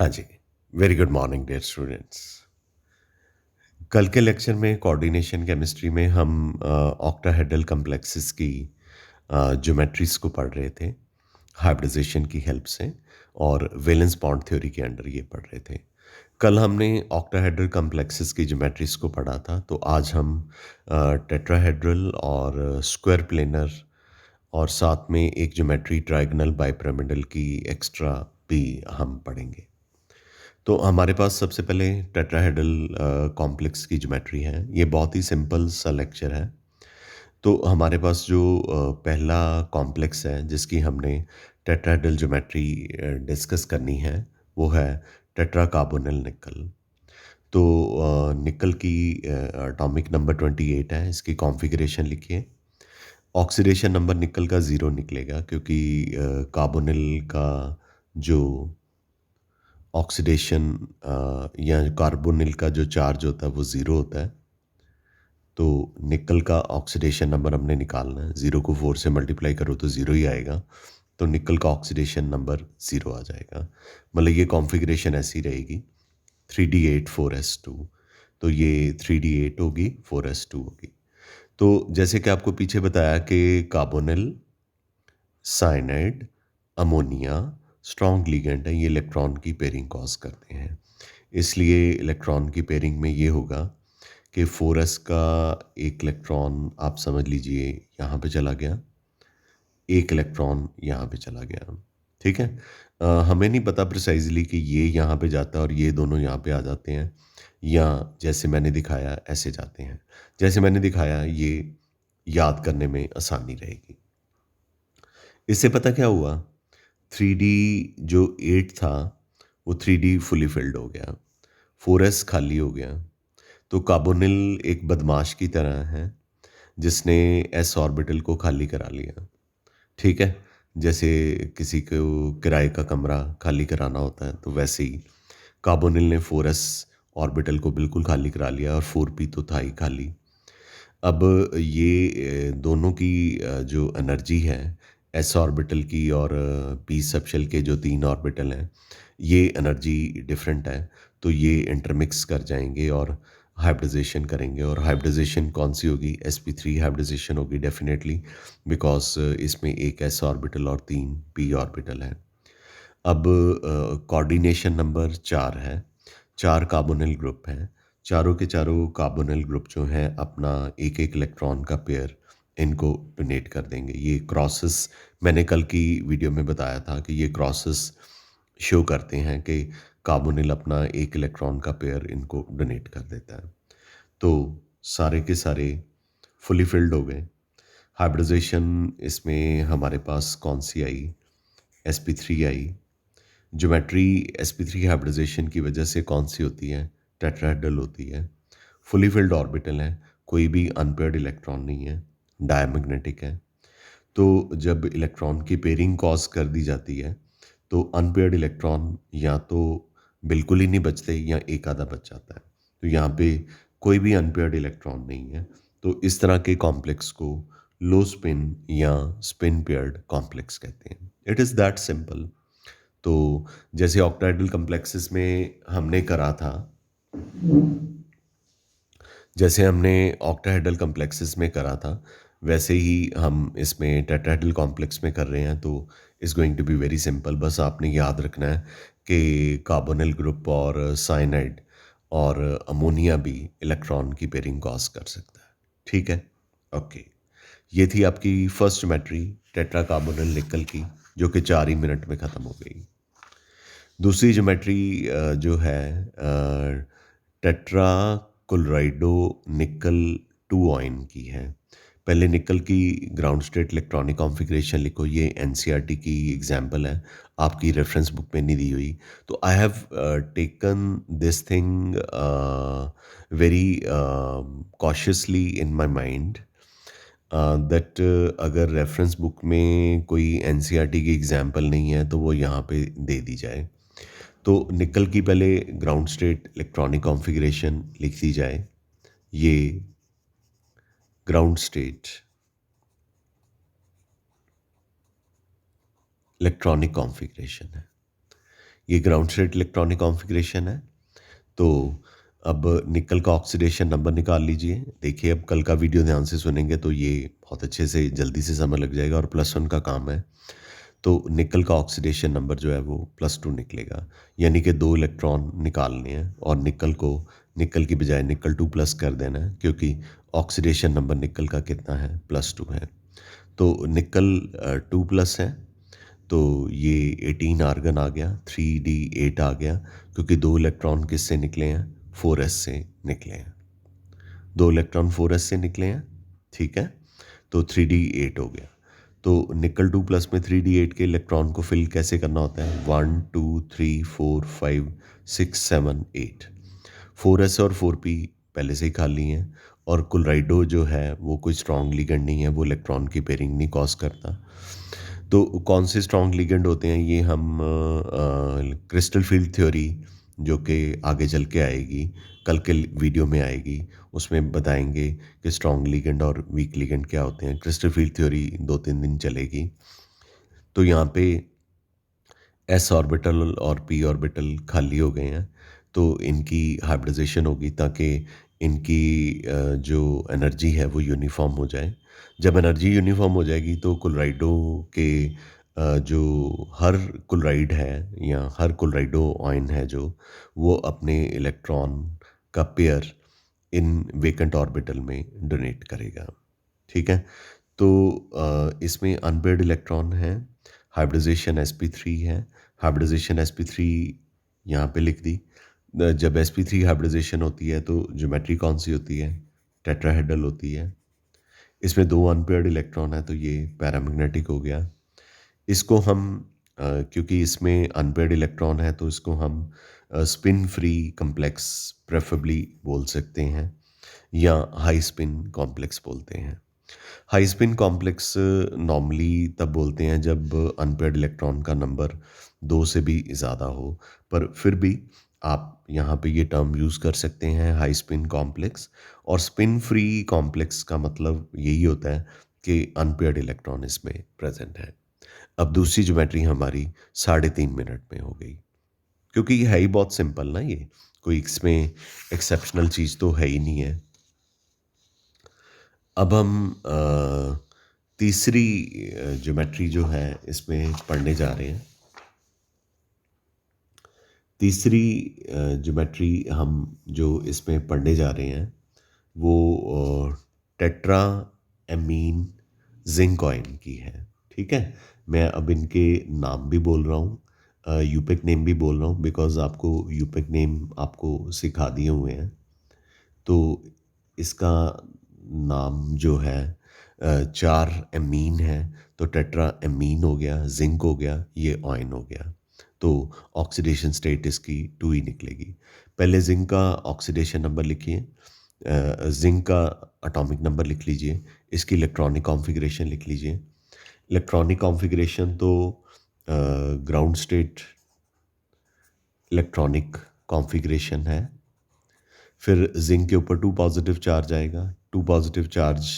हाँ जी, very good morning dear students. कल के लेक्चर में कोऑर्डिनेशन केमिस्ट्री में हम ऑक्टाहेड्रल कॉम्प्लेक्सेस की ज्योमेट्रीज को पढ़ रहे थे हाइब्रिडाइजेशन की हेल्प से और वैलेंस बॉन्ड थ्योरी के अंडर ये पढ़ रहे थे। कल हमने ऑक्टाहेड्रल कॉम्प्लेक्सेस की ज्योमेट्रीज को पढ़ा था, तो आज हम टेट्राहेड्रल और स्क्वायर प्लेनर और साथ में एक ज्योमेट्री ट्रायगोनल बाइपिरामिडल की एक्स्ट्रा भी हम पढ़ेंगे। तो हमारे पास सबसे पहले टेट्राहेड्रल कॉम्प्लेक्स की ज्योमेट्री है। ये बहुत ही सिंपल सा लेक्चर है। तो हमारे पास जो पहला कॉम्प्लेक्स है जिसकी हमने टेट्राहेड्रल ज्योमेट्री डिस्कस करनी है, वो है टेट्राकार्बोनिल निकल। तो निकल की एटॉमिक नंबर 28 है। इसकी कॉन्फ़िगरेशन लिखिए। ऑक्सीडेशन नंबर निकल का 0 निकलेगा क्योंकि कार्बोनिल का जो ऑक्सीडेशन या कार्बोनिल का जो चार्ज होता है वो ज़ीरो होता है। तो निकल का ऑक्सीडेशन नंबर हमने निकालना है। 0 को 4 से मल्टीप्लाई करो तो 0 ही आएगा। तो निकल का ऑक्सीडेशन नंबर 0 आ जाएगा। मतलब ये कॉन्फ़िगरेशन ऐसी रहेगी 3d8 4s2। तो ये 3d8 होगी, 4s2 होगी। तो जैसे कि आपको पीछे बताया कि carbonyl, cyanide, ammonia strong ligand है। ये इलेक्ट्रॉन की पेयरिंग कॉज करते हैं। इसलिए इलेक्ट्रॉन की पेयरिंग में ये होगा कि 4s का एक इलेक्ट्रॉन आप समझ लीजिए यहाँ पे चला गया, एक इलेक्ट्रॉन यहाँ पे चला गया। ठीक है। हमें नहीं पता प्रिसाइजली कि ये यहाँ पे जाता है और ये दोनों यहाँ पे आ जाते हैं, या जैसे मैंने दिखाया ऐसे जाते हैं। जैसे मैंने दिखाया ये याद करने में आसानी रहेगी। इससे पता क्या हुआ, 3D जो 8 था वो 3D फुली फिल्ड हो गया, 4s खाली हो गया। तो कार्बोनिल एक बदमाश की तरह है जिसने एस ऑर्बिटल को खाली करा लिया। ठीक है। जैसे किसी को किराए का कमरा खाली कराना होता है, तो वैसे ही कार्बोनिल ने 4s ऑर्बिटल को बिल्कुल खाली करा लिया और 4p तो था ही खाली। अब ये दोनों की जो एनर्जी है एस ऑर्बिटल की और पी सबशेल के जो 3 ऑर्बिटल हैं, ये एनर्जी डिफरेंट है। तो ये इंटरमिक्स कर जाएंगे और हाइब्रिडाइजेशन करेंगे। और हाइब्रिडाइजेशन कौन सी होगी? sp3 हाइब्रिडाइजेशन होगी डेफिनेटली, बिकॉज इसमें एक एस ऑर्बिटल और 3 पी ऑर्बिटल है। अब कोऑर्डिनेशन नंबर 4 है। 4 कार्बोनिल ग्रुप हैं। चारों के चारों कार्बोनिल ग्रुप जो हैं अपना एक-एक इलेक्ट्रॉन का पेयर इनको डोनेट कर देंगे। ये क्रॉसेस मैंने कल की वीडियो में बताया था कि ये क्रॉसेस शो करते हैं कि कार्बोनिल अपना एक इलेक्ट्रॉन का पेयर इनको डोनेट कर देता है। तो सारे के सारे फुली फिल्ड हो गए। हाइब्रिडाइजेशन इसमें हमारे पास कौन सी आई? sp3 आई। ज्योमेट्री sp3 हाइब्रिडाइजेशन की वजह से कौन सी होती है? टेट्राहेड्रल होती है। फुली फिल्ड ऑर्बिटल है, कोई भी अनपेयर्ड इलेक्ट्रॉन नहीं है, डायमैग्नेटिक है। तो जब इलेक्ट्रॉन की पेयरिंग कॉज कर दी जाती है तो अनपेयर्ड इलेक्ट्रॉन या तो बिल्कुल ही नहीं बचते या एक आधा बच जाता है। तो यहाँ पे कोई भी अनपेयर्ड इलेक्ट्रॉन नहीं है। तो इस तरह के कॉम्प्लेक्स को लो स्पिन या स्पिन पेयर्ड कॉम्प्लेक्स कहते हैं। It is that simple. तो जैसे ऑक्टाहेड्रल कॉम्प्लेक्सेस में हमने करा था, जैसे हमने ऑक्टाहेड्रल कॉम्प्लेक्सेस में करा था, वैसे ही हम इसमें टेट्राहेड्रल कॉम्प्लेक्स में कर रहे हैं। तो is going to be very simple. बस आपने याद रखना है कि कार्बोनिल ग्रुप और साइनाइड और अमोनिया भी इलेक्ट्रॉन की पेयरिंग कॉज कर सकता है। ठीक है। ओके। ये थी आपकी फर्स्ट ज्योमेट्री टेट्राकार्बोनिल निकल की, जो कि 4 ही मिनट में ख़त्म हो गई। दूसरी ज्योमेट्री जो है टेट्रा क्लोराइडो निकल 2 आयन की है। पहले निकल की ग्राउंड स्टेट इलेक्ट्रॉनिक कॉन्फ़िगरेशन लिखो। ये एनसीईआरटी की एग्जांपल है, आपकी रेफरेंस बुक में नहीं दी हुई। तो I have taken this thing very cautiously in my mind that अगर रेफरेंस बुक में कोई एनसीईआरटी की एग्जांपल नहीं है तो वो यहाँ पे दे दी जाए। तो निकल की पहले ग्राउंड स्टेट इलेक्ट्रॉनिक कॉन्फ़िगरेशन लिख दी जाए। ये ग्राउंड स्टेट इलेक्ट्रॉनिक कॉन्फ़िगरेशन है। ये ग्राउंड स्टेट इलेक्ट्रॉनिक कॉन्फ़िगरेशन है। तो अब निकल का ऑक्सीडेशन नंबर निकाल लीजिए। देखिए अब कल का वीडियो ध्यान से सुनेंगे तो ये बहुत अच्छे से जल्दी से समझ लग जाएगा और +1 का काम है। तो निकल का ऑक्सीडेशन नंबर जो है वो +2 निकलेगा। यानी कि 2 इलेक्ट्रॉन निकालने हैं और निकल को निकल की बजाय निकल 2 प्लस कर देना है क्योंकि ऑक्सीडेशन नंबर निकल का कितना है? +2 है। तो निकल 2 प्लस है, तो ये 18 आर्गन आ गया, 3d8 आ गया क्योंकि 2 इलेक्ट्रॉन किससे निकले हैं? 4s से निकले हैं। 2 इलेक्ट्रॉन 4s से निकले हैं, ठीक है? तो 3d8 हो गया। तो निकल 2 प्लस में 3d8 के इलेक्ट्रॉन को फिल कैसे करना होता है? 1 2 3 4 5 6 7 8। 4s और 4p पहले से ही खाली हैं और क्लोराइडो जो है वो कोई स्ट्रॉन्ग लिगेंड नहीं है, वो इलेक्ट्रॉन की पेयरिंग नहीं कॉज करता। तो कौन से स्ट्रॉन्ग लिगेंड होते हैं ये हम क्रिस्टल फील्ड थ्योरी जो कि आगे चल के आएगी, कल के वीडियो में आएगी, उसमें बताएंगे कि स्ट्रॉन्ग लिगेंड और वीक लिगेंड क्या होते हैं। क्रिस्टल फील्ड थ्योरी 2-3 दिन चलेगी। तो यहाँ पे एस ऑर्बिटल और पी ऑर्बिटल खाली हो गए हैं, तो इनकी हाइब्रिडाइजेशन होगी ताकि इनकी जो एनर्जी है वो यूनिफॉर्म हो जाए। जब एनर्जी यूनिफॉर्म हो जाएगी तो क्लोराइडो के जो हर क्लोराइड है या हर क्लोराइडो आयन है जो, वो अपने इलेक्ट्रॉन का पेयर इन वेकेंट ऑर्बिटल में डोनेट करेगा, ठीक है? तो इसमें अनपेयर्ड इलेक्ट्रॉन है, हाइब्रिडाइजेशन sp3 है। हाइब्रिडाइजेशन sp3 यहाँ पे लिख दी। जब sp3 हाइब्रिडाइजेशन होती है तो ज्योमेट्री कौन सी होती है? टेट्राहेड्रल होती है। इसमें 2 अनपेयर्ड इलेक्ट्रॉन है तो ये पैरामैग्नेटिक हो गया। इसको हम क्योंकि इसमें अनपेयर्ड इलेक्ट्रॉन है तो इसको हम स्पिन फ्री कॉम्प्लेक्स प्रेफरेबली बोल सकते हैं या हाई स्पिन कॉम्प्लेक्स बोलते हैं। हाई स्पिन कॉम्प्लेक्स नॉर्मली तब बोलते हैं जब अनपेयर्ड इलेक्ट्रॉन का नंबर 2 से भी ज़्यादा हो, पर फिर भी आप यहाँ पे ये टर्म यूज़ कर सकते हैं हाई स्पिन कॉम्प्लेक्स। और स्पिन फ्री कॉम्प्लेक्स का मतलब यही होता है कि अनपेयर्ड इलेक्ट्रॉन इसमें प्रेजेंट है। अब दूसरी ज्योमेट्री हमारी 3.5 मिनट में हो गई क्योंकि ये है ही बहुत सिंपल ना, ये कोई इसमें एक्सेप्शनल चीज़ तो है ही नहीं है। अब हम तीसरी ज्योमेट्री जो है इसमें पढ़ने जा रहे हैं। तीसरी ज्योमेट्री हम जो इसमें पढ़ने जा रहे हैं वो टेट्रा एमीन जिंक ऑयल की है, ठीक है? मैं अब इनके नाम भी बोल रहा हूँ, यूपिक नेम भी बोल रहा हूँ बिकॉज आपको यूपिक नेम आपको सिखा दिए हुए हैं। तो इसका नाम जो है 4 एमीन है तो टेट्रा एमीन हो गया, जिंक हो गया, ये ऑयन हो गया। तो ऑक्सीडेशन स्टेट इसकी 2 ही निकलेगी। पहले जिंक का ऑक्सीडेशन नंबर लिखिए, जिंक का एटॉमिक नंबर लिख लीजिए, इसकी इलेक्ट्रॉनिक कॉन्फ़िगरेशन लिख लीजिए। इलेक्ट्रॉनिक कॉन्फ़िगरेशन तो ग्राउंड स्टेट इलेक्ट्रॉनिक कॉन्फ़िगरेशन है। फिर जिंक के ऊपर 2 पॉजिटिव चार्ज आएगा, 2 पॉजिटिव चार्ज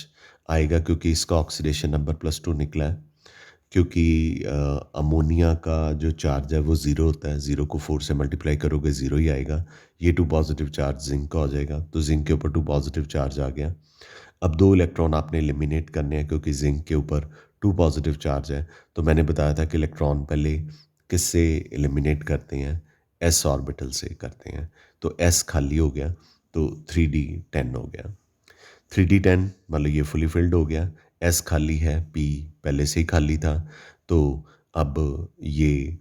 आएगा क्योंकि इसका ऑक्सीडेशन नंबर +2 निकला है। क्योंकि अमोनिया का जो चार्ज है वो 0 होता है, 0 को 4 से मल्टीप्लाई करोगे 0 ही आएगा। ये 2 पॉजिटिव चार्ज जिंक का हो जाएगा, तो जिंक के ऊपर 2 पॉजिटिव चार्ज आ गया। अब 2 इलेक्ट्रॉन आपने एलिमिनेट करने हैं क्योंकि जिंक के ऊपर 2 पॉजिटिव चार्ज है। तो मैंने बताया था कि इलेक्ट्रॉन पहले किससे एलिमिनेट करते हैं? एस ऑर्बिटल से करते हैं। तो एस खाली हो गया तो 3d10 हो गया। 3d10 मतलब ये फुली फिल्ड हो गया। एस खाली है, पी पहले से ही खाली था, तो अब ये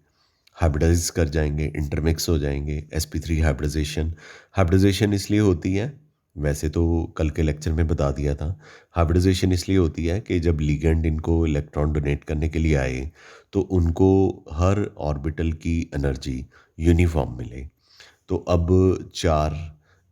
हाइब्रिडाइज कर जाएंगे, इंटरमिक्स हो जाएंगे। sp3 हाइब्रिडाइजेशन, हाइब्रिडाइजेशन इसलिए होती है, वैसे तो कल के लेक्चर में बता दिया था। हाइब्रिडाइजेशन इसलिए होती है कि जब लिगेंड इनको इलेक्ट्रॉन डोनेट करने के लिए आए तो उनको हर ऑर्बिटल की एनर्जी यूनिफॉर्म मिले। तो अब 4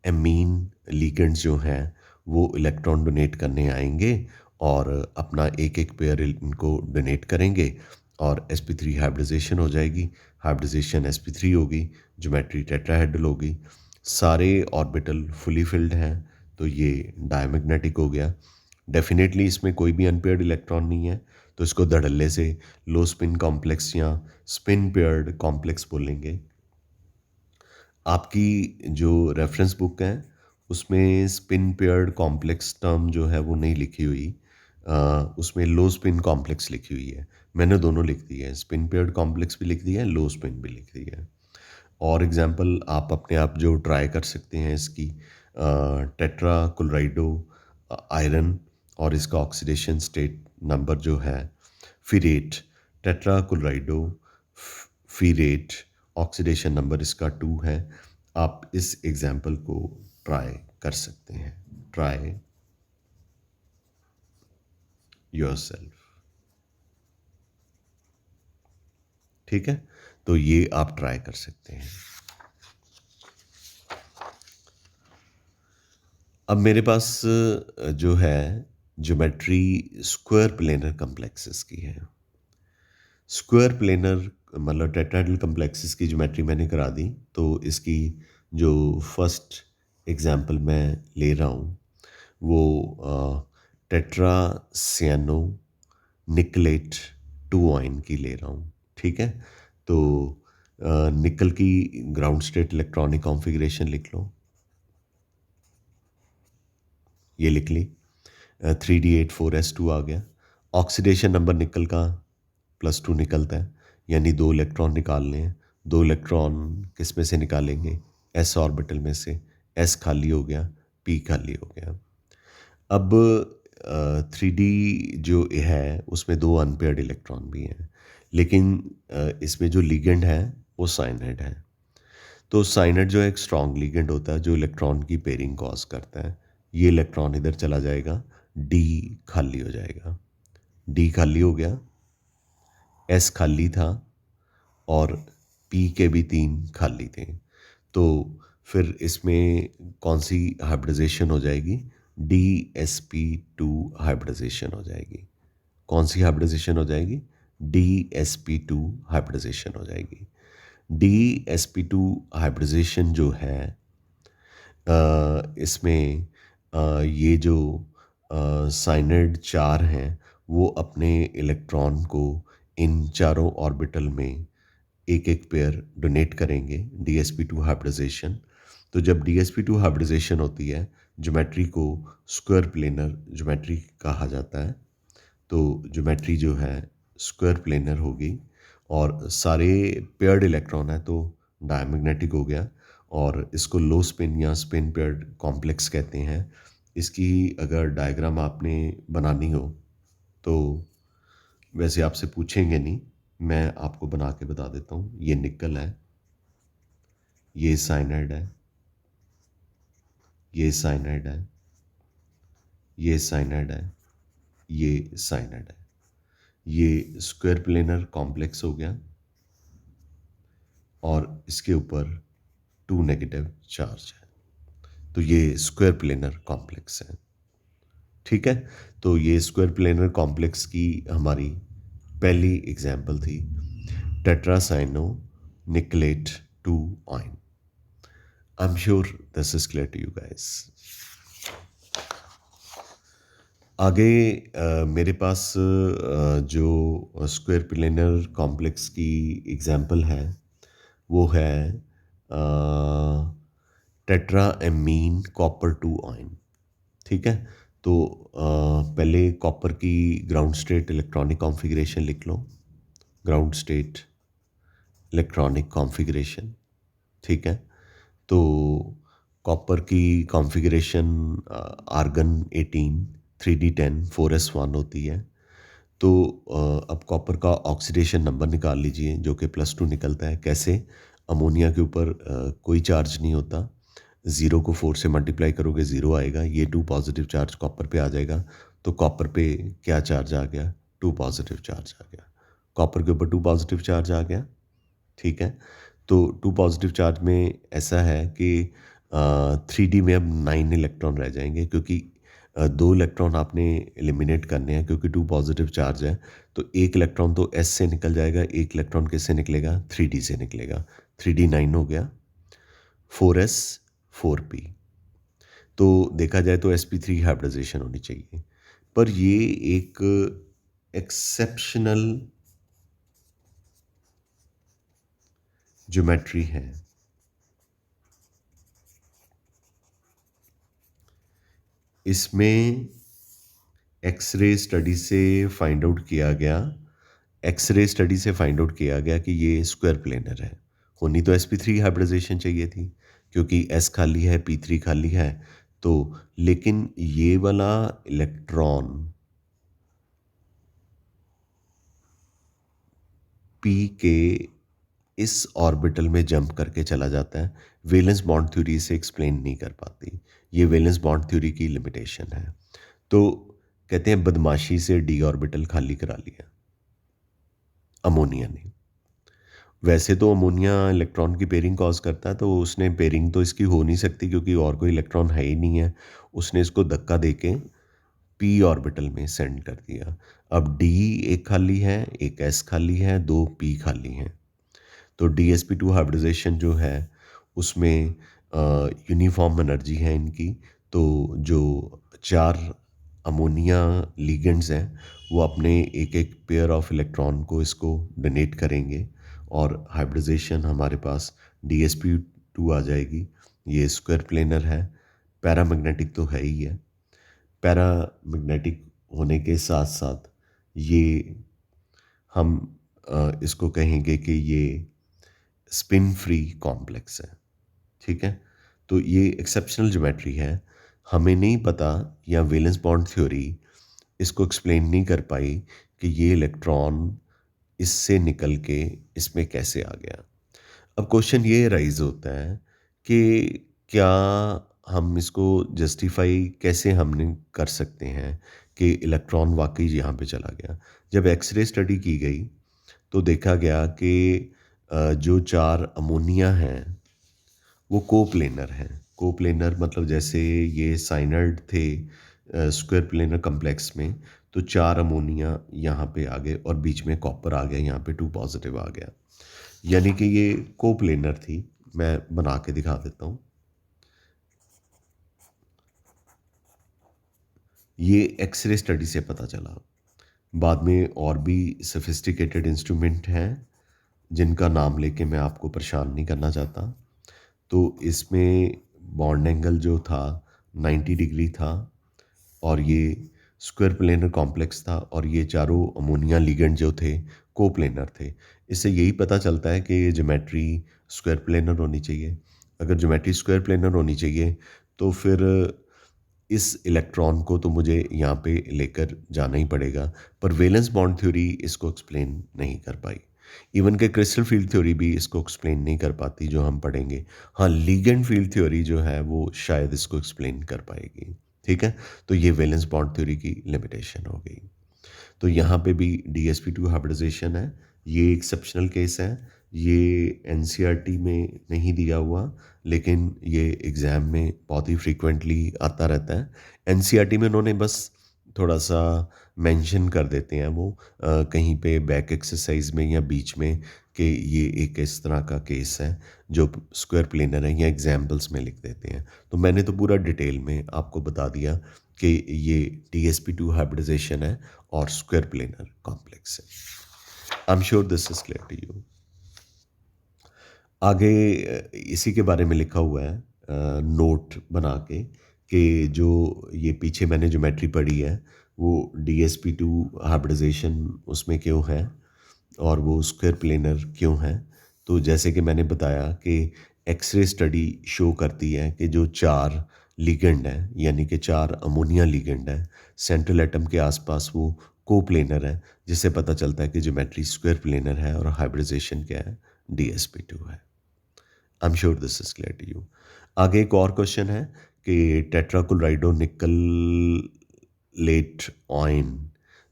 एमीन लिगेंड्स जो हैं वो इलेक्ट्रॉन डोनेट करने आएंगे और अपना एक एक पेयर इनको डोनेट करेंगे और sp3 हाइब्रिडाइजेशन हो जाएगी। हाइब्रिडाइजेशन sp3 होगी, ज्योमेट्री टेट्राहेड्रल होगी, सारे ऑर्बिटल फुली फिल्ड हैं, तो ये डायमैग्नेटिक हो गया। डेफिनेटली इसमें कोई भी अनपेयर्ड इलेक्ट्रॉन नहीं है, तो इसको धड़ल्ले से लो स्पिन कॉम्प्लेक्स या स्पिन पेयर्ड कॉम्प्लेक्स बोलेंगे। आपकी जो रेफरेंस बुक है उसमें स्पिन पेयर्ड कॉम्प्लेक्स टर्म जो है वो नहीं लिखी हुई। उसमें लो स्पिन कॉम्प्लेक्स लिखी हुई है। मैंने दोनों लिख दी है, स्पिन पेयर्ड कॉम्प्लेक्स भी लिख दिया है, लो स्पिन भी लिख दी है। और एग्जांपल आप अपने आप जो ट्राई कर सकते हैं इसकी, टेट्रा क्लोराइडो आयरन और इसका ऑक्सीडेशन स्टेट नंबर जो है फिरेट, टेट्रा क्लोराइडो फिरेट, ऑक्सीडेशन नंबर इसका 2 है। आप इस एग्जांपल को ट्राई कर सकते हैं। Try yourself. ठीक है, तो ये आप ट्राई कर सकते हैं। अब मेरे पास जो है ज्योमेट्री स्क्वायर प्लेनर कॉम्प्लेक्सेस की है। स्क्वायर प्लेनर मतलब टेट्राहेड्रल कॉम्प्लेक्सेस की ज्योमेट्री मैंने करा दी। तो इसकी जो फर्स्ट एग्जांपल मैं ले रहा हूँ वो टेट्रा सियानो निकलेट 2 आयन की ले रहा हूँ। ठीक है, तो निकल की ग्राउंड स्टेट इलेक्ट्रॉनिक कॉन्फ़िगरेशन लिख लो, ये लिख ली। 3D8 4s2 आ गया। ऑक्सीडेशन नंबर निकल का +2 निकलता है, यानी 2 इलेक्ट्रॉन निकालने हैं। 2 इलेक्ट्रॉन किस में से निकालेंगे? एस ऑर्बिटल में से। एस खाली हो गया, पी खाली हो गया। अब 3D जो है उसमें 2 अनपेयर्ड इलेक्ट्रॉन भी हैं, लेकिन इसमें जो लिगेंड है वो साइनाइड है। तो साइनाइड जो है एक स्ट्रॉन्ग लिगेंड होता है जो इलेक्ट्रॉन की पेयरिंग कॉज करता है। ये इलेक्ट्रॉन इधर चला जाएगा, डी खाली हो जाएगा। डी खाली हो गया, एस खाली था और पी के भी 3 खाली थे। तो फिर इसमें कौन सी हाइब्रिडाइजेशन हो जाएगी? DsP2 हाइब्रिडाइजेशन हो जाएगी। कौन सी हाइब्रिडाइजेशन हो जाएगी? DsP2 हाइब्रिडाइजेशन हो जाएगी। DsP2 हाइब्रिडाइजेशन जो है इसमें ये जो साइनाइड 4 हैं वो अपने इलेक्ट्रॉन को इन चारों ऑर्बिटल में एक एक पेयर डोनेट करेंगे। DsP2 hybridisation. तो जब DsP2 हाइब्रिडाइजेशन होती है, ज्योमेट्री को स्क्वायर प्लेनर ज्योमेट्री कहा जाता है। तो ज्योमेट्री जो है स्क्वायर प्लेनर होगी और सारे पेयर्ड इलेक्ट्रॉन है तो डायमैग्नेटिक हो गया और इसको लो स्पिन या स्पिन पेयर्ड कॉम्प्लेक्स कहते हैं। इसकी अगर डायग्राम आपने बनानी हो तो वैसे आपसे पूछेंगे नहीं, मैं आपको बना के बता देता हूँ। ये निकल है, ये साइनाइड है, ये साइनाइड है, ये साइनाइड है, ये साइनाइड है। ये स्क्वायर प्लेनर कॉम्प्लेक्स हो गया और इसके ऊपर 2 नेगेटिव चार्ज है। तो ये स्क्वायर प्लेनर कॉम्प्लेक्स है। ठीक है, तो ये स्क्वायर प्लेनर कॉम्प्लेक्स की हमारी पहली एग्जाम्पल थी, tetracyano nickelate 2 ion. I am sure this is clear to you guys. आगे मेरे पास जो स्क्वायर प्लेनर कॉम्प्लेक्स की एग्जाम्पल है वो है टेट्रा एमीन कॉपर 2 आयन। ठीक है, तो पहले कॉपर की ग्राउंड स्टेट इलेक्ट्रॉनिक कॉन्फ़िगरेशन लिख लो। Ground state electronic configuration. ठीक है, तो कॉपर की कॉन्फ़िगरेशन आर्गन 18 3D10 4s1 होती है। तो अब कॉपर का ऑक्सीडेशन नंबर निकाल लीजिए जो कि +2 निकलता है। कैसे? अमोनिया के ऊपर कोई चार्ज नहीं होता। 0 को 4 से मल्टीप्लाई करोगे 0 आएगा। ये 2 पॉजिटिव चार्ज कॉपर पे आ जाएगा। तो कॉपर पे क्या चार्ज आ गया? 2 पॉजिटिव चार्ज आ गया। कॉपर के ऊपर 2 पॉजिटिव चार्ज आ गया। ठीक है, तो 2 पॉजिटिव चार्ज में ऐसा है कि 3D में अब 9 इलेक्ट्रॉन रह जाएंगे क्योंकि 2 इलेक्ट्रॉन आपने एलिमिनेट करने हैं क्योंकि 2 पॉजिटिव चार्ज है। तो एक इलेक्ट्रॉन तो S से निकल जाएगा, एक इलेक्ट्रॉन किससे निकलेगा? 3D से निकलेगा। 3D 9 हो गया, 4s 4p। तो देखा जाए तो sp3 हाइब्रिडाइजेशन होनी चाहिए, पर ये एक एक्सेप्शनल ज्योमेट्री है। इसमें एक्सरे स्टडी से फाइंड आउट किया गया एक्सरे स्टडी से फाइंड आउट किया गया कि ये स्क्वायर प्लेनर है। होनी तो sp3 हाइब्रिडाइजेशन चाहिए थी, क्योंकि s खाली है p3 खाली है। तो लेकिन ये वाला इलेक्ट्रॉन p के इस ऑर्बिटल में जंप करके चला जाता है। वैलेंस बॉन्ड थ्योरी से एक्सप्लेन नहीं कर पाती। ये वैलेंस बॉन्ड थ्योरी की लिमिटेशन है। तो कहते हैं बदमाशी से डी ऑर्बिटल खाली करा लिया अमोनिया ने। वैसे तो अमोनिया इलेक्ट्रॉन की पेयरिंग कॉज करता है, तो उसने पेयरिंग तो इसकी हो नहीं सकती क्योंकि और कोई इलेक्ट्रॉन है ही नहीं है। उसने इसको धक्का देके पी ऑर्बिटल में सेंड कर दिया। अब डी एक खाली है, एक एस खाली है, दो पी खाली हैं। तो DsP2 हाइब्रिडाइजेशन जो है उसमें यूनिफॉर्म एनर्जी है इनकी। तो जो चार अमोनिया लिगेंड्स हैं वो अपने एक एक पेयर ऑफ इलेक्ट्रॉन को इसको डोनेट करेंगे और हाइब्रिडाइजेशन हमारे पास DsP2 आ जाएगी। ये स्क्वायर प्लेनर है, पैरामैग्नेटिक तो है ही है। पैरामैग्नेटिक होने के साथ साथ ये हम इसको कहेंगे कि ये स्पिन फ्री कॉम्प्लेक्स है। ठीक है, तो ये एक्सेप्शनल ज्योमेट्री है। हमें नहीं पता, या वैलेंस बॉन्ड थ्योरी इसको एक्सप्लेन नहीं कर पाई कि ये इलेक्ट्रॉन इससे निकल के इसमें कैसे आ गया। अब क्वेश्चन ये राइज होता है कि क्या हम इसको जस्टिफाई कैसे हमने कर सकते हैं कि इलेक्ट्रॉन वाकई यहाँ पे चला गया। जब एक्सरे स्टडी की गई तो देखा गया कि जो चार अमोनिया हैं वो कोप्लेनर हैं। कोप्लेनर मतलब जैसे ये साइनर्ड थे स्क्वायर प्लेनर कम्प्लेक्स में, तो चार अमोनिया यहाँ पे आ गए और बीच में कॉपर आ गया, यहाँ पे 2 पॉजिटिव आ गया, यानी कि ये कोप्लेनर थी। मैं बना के दिखा देता हूँ। ये एक्सरे स्टडी से पता चला। बाद में और भी सोफिस्टिकेटेड इंस्ट्रूमेंट हैं जिनका नाम लेके मैं आपको परेशान नहीं करना चाहता। तो इसमें बॉन्ड एंगल जो था 90 डिग्री था और ये स्क्वायर प्लेनर कॉम्प्लेक्स था और ये चारों अमोनिया लिगेंड जो थे कोप्लेनर थे। इससे यही पता चलता है कि ये ज्योमेट्री स्क्वायर प्लेनर होनी चाहिए। अगर ज्योमेट्री स्क्वायर प्लेनर होनी चाहिए तो फिर इस इलेक्ट्रॉन को तो मुझे यहाँ पे लेकर जाना ही पड़ेगा। पर वैलेंस बॉन्ड थ्योरी इसको एक्सप्लेन नहीं कर पाई। इवन के क्रिस्टल फील्ड थ्योरी भी इसको एक्सप्लेन नहीं कर पाती, जो हम पढ़ेंगे। हाँ, लीगेंड फील्ड थ्योरी जो है वो शायद इसको एक्सप्लेन कर पाएगी। ठीक है, तो ये वैलेंस बॉन्ड थ्योरी की लिमिटेशन हो गई। तो यहाँ पे भी DsP2 हाइब्रिडाइजेशन है। ये एक्सेप्शनल केस है। ये NCERT में नहीं दिया हुआ, लेकिन ये एग्ज़ाम में बहुत ही फ्रीक्वेंटली आता रहता है। NCERT में उन्होंने बस थोड़ा सा मेंशन कर देते हैं वो कहीं पे बैक एक्सरसाइज में या बीच में कि ये एक इस तरह का केस है जो स्क्वायर प्लेनर है, या एग्जाम्पल्स में लिख देते हैं। तो मैंने तो पूरा डिटेल में आपको बता दिया कि ये DsP2 हाइब्रिडाइजेशन है और स्क्वायर प्लेनर कॉम्प्लेक्स है। I am sure this is clear to you. आगे इसी के बारे में लिखा हुआ है नोट बना के कि जो ये पीछे मैंने ज्योमेट्री पढ़ी है वो DsP2 हाइब्रिडाइजेशन उसमें क्यों है और वो स्क्वायर प्लेनर क्यों है। तो जैसे कि मैंने बताया कि एक्सरे स्टडी शो करती है कि जो चार लिगेंड हैं, यानी कि चार अमोनिया लिगेंड हैं सेंट्रल एटम के आसपास, वो कोप्लेनर है, जिससे पता चलता है कि ज्योमेट्री स्क्वायर प्लेनर है और हाइब्रिडाइजेशन क्या है, DsP2 है। I am sure this is clear to you. आगे एक और क्वेश्चन है कि टेट्राक्लोराइडो निकल लेट ऑइन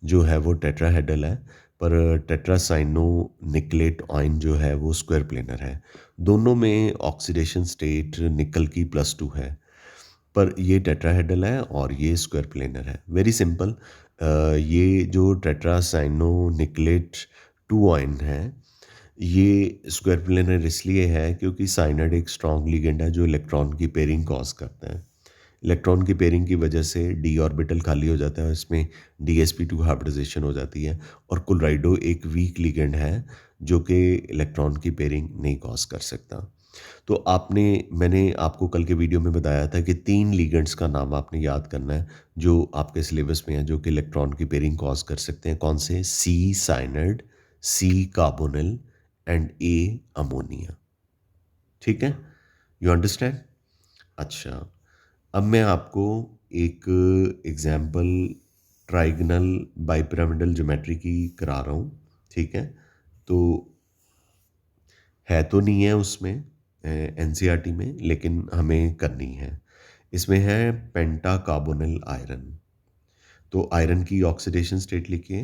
जो है वो टेट्राहेड्रल है, पर टेट्रासाइनो निकलेट ऑइन जो है वो स्क्वायर प्लेनर है। दोनों में ऑक्सीडेशन स्टेट निकल की +2 है, पर ये टेट्राहेड्रल है और ये स्क्वायर प्लेनर है। Very simple. ये जो टेट्रासाइनो निकलेट 2 ऑइन है ये स्क्वायर प्लेनर इसलिए है क्योंकि साइनाइड एक स्ट्रॉन्ग लिगेंड है जो इलेक्ट्रॉन की पेयरिंग कॉज करता है। इलेक्ट्रॉन की पेयरिंग की वजह से डी ऑर्बिटल खाली हो जाता है और इसमें DsP2 हाइब्रिडाइजेशन हो जाती है। और क्लोराइडो एक वीक लिगेंड है जो कि इलेक्ट्रॉन की पेयरिंग नहीं कॉज कर सकता। तो मैंने आपको कल के वीडियो में बताया था कि 3 लिगेंड्स का नाम आपने याद करना है, जो आपके सिलेबस में है, जो कि इलेक्ट्रॉन की पेयरिंग कॉज़ कर सकते हैं। कौन से? C cyanide, C carbonyl and a ammonia. ठीक है? You understand? अच्छा, अब मैं आपको एक एग्ज़ाम्पल ट्रायगोनल बाइपिरामिडल ज्योमेट्री की करा रहा हूँ। ठीक है? तो है तो नहीं है उसमें एनसीईआरटी में, लेकिन हमें करनी है। इसमें है पेंटा कार्बोनिल आयरन। तो आयरन की ऑक्सीडेशन स्टेट लिखिए।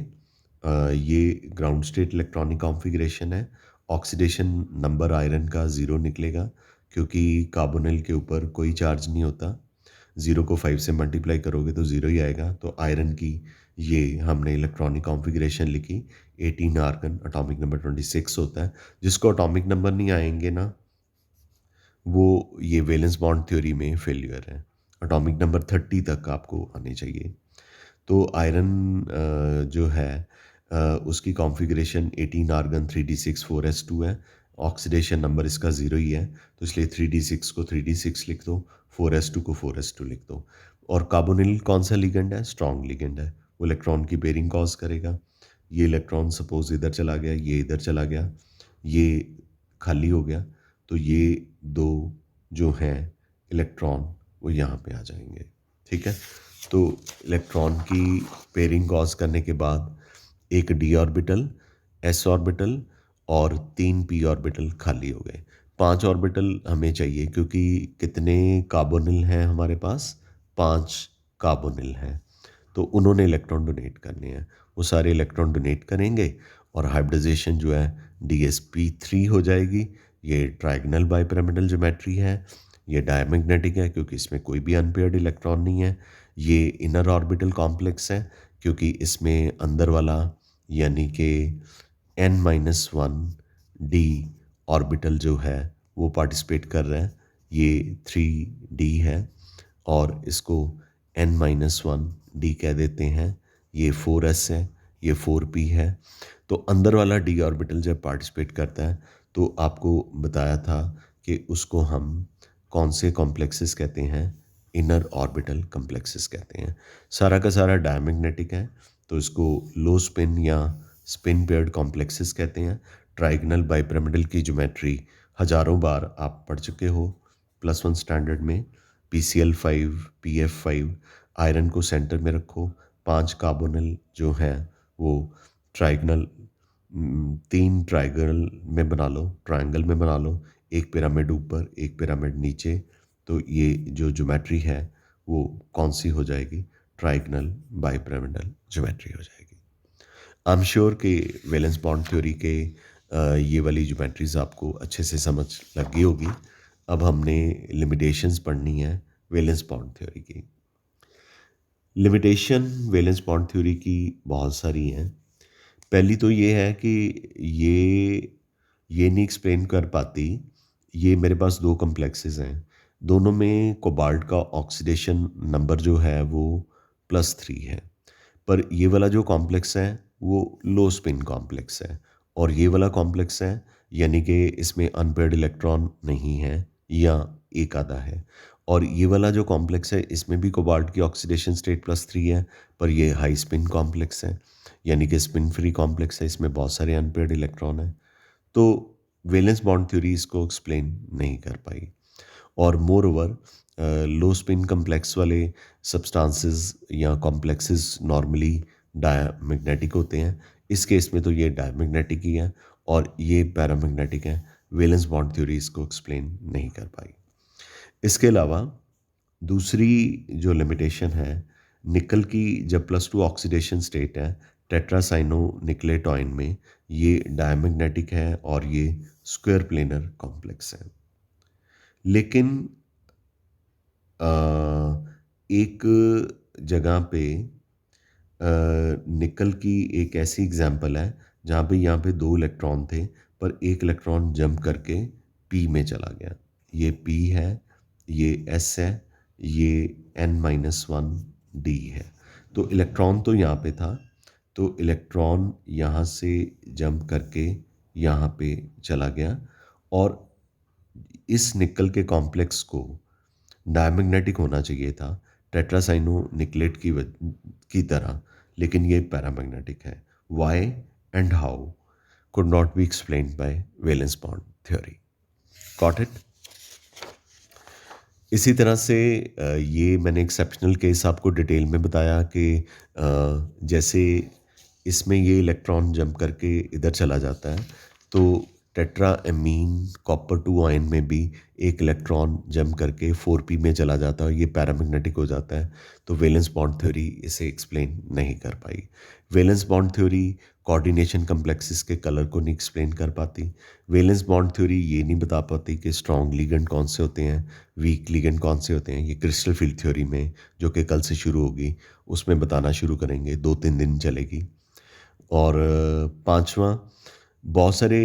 ये ग्राउंड स्टेट इलेक्ट्रॉनिक कॉन्फ़िगरेशन है। ऑक्सीडेशन नंबर आयरन का 0 निकलेगा, क्योंकि कार्बोनिल के ऊपर कोई चार्ज नहीं होता। 0 को 5 से मल्टीप्लाई करोगे तो 0 ही आएगा। तो आयरन की ये हमने इलेक्ट्रॉनिक कॉन्फ़िगरेशन लिखी। 18 आर्गन, एटॉमिक नंबर 26 होता है। जिसको एटॉमिक नंबर नहीं आएँगे ना, वो ये वैलेंस बॉन्ड थ्योरी में फेल्यूर है। एटॉमिक नंबर 30 तक आपको आने चाहिए। तो आयरन जो है उसकी कॉन्फ़िगरेशन 18 आर्गन 3d6 4s2 है। ऑक्सीडेशन नंबर इसका 0 ही है, तो इसलिए 3d6 को 3d6 लिख दो, 4s2 को 4s2 लिख दो। और कार्बोनिल कौन सा लिगेंड है? स्ट्रॉन्ग लिगेंड है। वो इलेक्ट्रॉन की पेयरिंग कॉज़ करेगा। ये इलेक्ट्रॉन सपोज़ इधर चला गया, ये इधर चला गया, ये खाली हो गया, तो ये 2 जो हैं इलेक्ट्रॉन, वो यहाँ पे आ जाएँगे। ठीक है? तो इलेक्ट्रॉन की पेयरिंग कॉज करने के बाद एक डी ऑर्बिटल, एस ऑर्बिटल और 3 पी ऑर्बिटल खाली हो गए। 5 ऑर्बिटल हमें चाहिए, क्योंकि कितने कार्बोनिल हैं हमारे पास? 5 कार्बोनिल हैं। तो उन्होंने इलेक्ट्रॉन डोनेट करने हैं। वो सारे इलेक्ट्रॉन डोनेट करेंगे और हाइब्रिडाइजेशन जो है DsP3 हो जाएगी। ये ट्रायगोनल बाइपिरामिडल ज्योमेट्री है। ये डायमैग्नेटिक है, क्योंकि इसमें कोई भी अनपेयर्ड इलेक्ट्रॉन नहीं है। ये इनर ऑर्बिटल कॉम्प्लेक्स है, क्योंकि इसमें अंदर वाला यानी कि n-1 d ऑर्बिटल जो है वो पार्टिसिपेट कर रहा है। ये 3d है और इसको n-1d कह देते हैं। ये 4s है, ये 4p है। तो अंदर वाला d ऑर्बिटल जब पार्टिसिपेट करता है, तो आपको बताया था कि उसको हम कौन से कॉम्प्लेक्सेस कहते हैं? इनर ऑर्बिटल कॉम्प्लेक्सेस कहते हैं। सारा का सारा डायमैग्नेटिक है, तो इसको लो स्पिन या स्पिन पेयर्ड कॉम्प्लेक्सेस कहते हैं। ट्रायगोनल बाइपिरामिडल की ज्योमेट्री हज़ारों बार आप पढ़ चुके हो +1 स्टैंडर्ड में। PCl5 PF5, आयरन को सेंटर में रखो। 5 कार्बोनिल जो हैं वो ट्रायगोनल 3 ट्रायंगल में बना लो, ट्रायंगल में बना लो। एक पिरामिड ऊपर, एक पिरामिड नीचे। तो ये जो ज्योमेट्री है वो कौन सी हो जाएगी? ट्रायगोनल बाइपिरामिडल ज्योमेट्री हो जाएगी। आई एम श्योर कि वैलेंस बॉन्ड थ्योरी के ये वाली ज्योमेट्रीज आपको अच्छे से समझ लग गई होगी। अब हमने लिमिटेशंस पढ़नी है वैलेंस बॉन्ड थ्योरी की। लिमिटेशन वैलेंस बॉन्ड थ्योरी की बहुत सारी हैं। पहली तो ये है कि ये नहीं एक्सप्लेन कर पाती। ये मेरे पास 2 कॉम्प्लेक्सेस हैं, दोनों में कोबाल्ट का ऑक्सीडेशन नंबर जो है वो +3 है। पर ये वाला जो कॉम्प्लेक्स है वो लो स्पिन कॉम्प्लेक्स है, और ये वाला कॉम्प्लेक्स है यानी कि इसमें अनपेयर्ड इलेक्ट्रॉन नहीं है या एक आधा है। और ये वाला जो कॉम्प्लेक्स है इसमें भी कोबाल्ट की ऑक्सीडेशन स्टेट +3 है, पर ये हाई स्पिन कॉम्प्लेक्स है, यानी कि स्पिन फ्री कॉम्प्लेक्स है। इसमें बहुत सारे अनपेयर्ड इलेक्ट्रॉन हैं। तो वैलेंस बॉन्ड थ्योरी इसको एक्सप्लेन नहीं कर पाई। और मोर ओवर लो स्पिन कम्प्लेक्स वाले सब्सटेंसेस या कॉम्प्लेक्सेस नॉर्मली डायमैग्नेटिक होते हैं। इस केस में तो ये डायमैग्नेटिक ही है और ये पैरामैग्नेटिक है। वैलेंस बॉन्ड थ्योरी इसको एक्सप्लेन नहीं कर पाई। इसके अलावा दूसरी जो लिमिटेशन है, निकल की जब +2 ऑक्सीडेशन स्टेट है टेट्रासाइनो निकलेटॉइन में, ये डायमैग्नेटिक है और ये स्क्वायर प्लेनर कॉम्प्लेक्स है। लेकिन अ, एक जगह पे निकल की एक ऐसी एग्जांपल है जहाँ पे यहाँ पे 2 इलेक्ट्रॉन थे, पर एक इलेक्ट्रॉन जंप करके पी में चला गया। ये पी है, ये एस है, ये n-1 डी है। तो इलेक्ट्रॉन तो यहाँ पे था, तो इलेक्ट्रॉन यहाँ से जंप करके यहाँ पे चला गया और इस निकल के कॉम्प्लेक्स को डायमैग्नेटिक होना चाहिए था टेट्रासाइनो निकलेट की तरह, लेकिन ये पैरामैग्नेटिक है। Why and how could not be explained by valence bond theory. Got it? इसी तरह से ये मैंने एक्सेप्शनल केस आपको डिटेल में बताया कि जैसे इसमें ये इलेक्ट्रॉन जंप करके इधर चला जाता है, तो टेट्रा एमीन कॉपर 2 आयन में भी एक इलेक्ट्रॉन जंप करके 4p में चला जाता है और ये पैरामैग्नेटिक हो जाता है। तो वैलेंस बॉन्ड थ्योरी इसे एक्सप्लेन नहीं कर पाई। Valence bond theory coordination complexes के कलर को नहीं एक्सप्लेन कर पाती। वैलेंस बॉन्ड थ्योरी ये नहीं बता पाती कि स्ट्रॉन्ग लिगेंड कौन से होते हैं, वीक लिगेंड कौन से होते हैं। ये क्रिस्टल फील्ड थ्योरी में, जो कि कल से शुरू होगी, उसमें बताना शुरू करेंगे, 2-3 दिन चलेगी। और पांचवा, बहुत सारे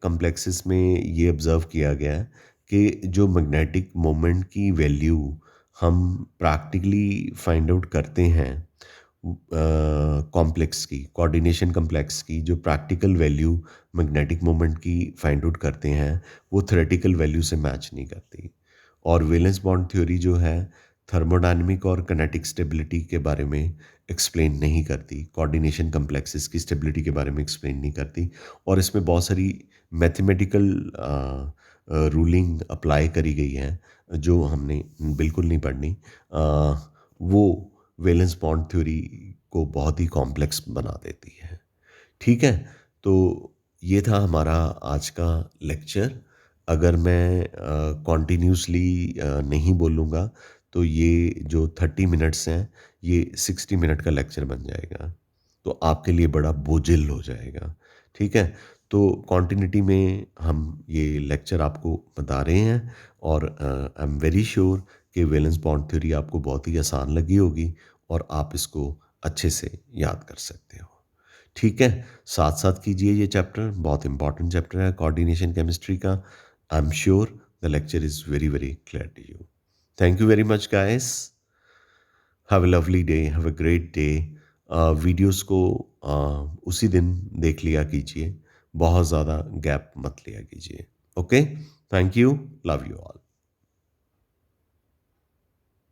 कम्प्लेक्सेस में ये ऑब्ज़र्व किया गया है कि जो मैग्नेटिक मोमेंट की वैल्यू हम प्रैक्टिकली फाइंड आउट करते हैं कॉम्प्लेक्स की, कोऑर्डिनेशन कम्प्लेक्स की जो प्रैक्टिकल वैल्यू मैग्नेटिक मोमेंट की फाइंड आउट करते हैं, वो थ्योरेटिकल वैल्यू से मैच नहीं करती। और वैलेंस बॉन्ड थ्योरी जो है थर्मोडायनेमिक और किनेटिक स्टेबिलिटी के बारे में एक्सप्लेन नहीं करती, कोऑर्डिनेशन कम्प्लेक्सेस की स्टेबिलिटी के बारे में एक्सप्लेन नहीं करती। और इसमें बहुत सारी मैथमेटिकल रूलिंग अप्लाई करी गई है जो हमने बिल्कुल नहीं पढ़नी। वो वैलेंस बॉन्ड थ्योरी को बहुत ही कॉम्प्लेक्स बना देती है। ठीक है, तो ये था हमारा आज का लेक्चर। अगर मैं कॉन्टिन्यूसली नहीं बोलूँगा तो ये जो 30 मिनट्स हैं ये 60 मिनट का लेक्चर बन जाएगा, तो आपके लिए बड़ा बोझिल हो जाएगा। ठीक है, तो कॉन्टिन्यूटी में हम ये लेक्चर आपको बता रहे हैं और आई एम वेरी श्योर कि वैलेंस बॉन्ड थ्योरी आपको बहुत ही आसान लगी होगी और आप इसको अच्छे से याद कर सकते हो। ठीक है, साथ साथ कीजिए ये चैप्टर, बहुत इंपॉर्टेंट चैप्टर है कोऑर्डिनेशन केमिस्ट्री का। I am sure the lecture is very very clear to you. Thank you very much guys, have a lovely day, have a great day. Videos को उसी दिन देख लिया कीजिए, बहुत ज़्यादा गैप मत लिया कीजिए। Okay, thank you, love you all.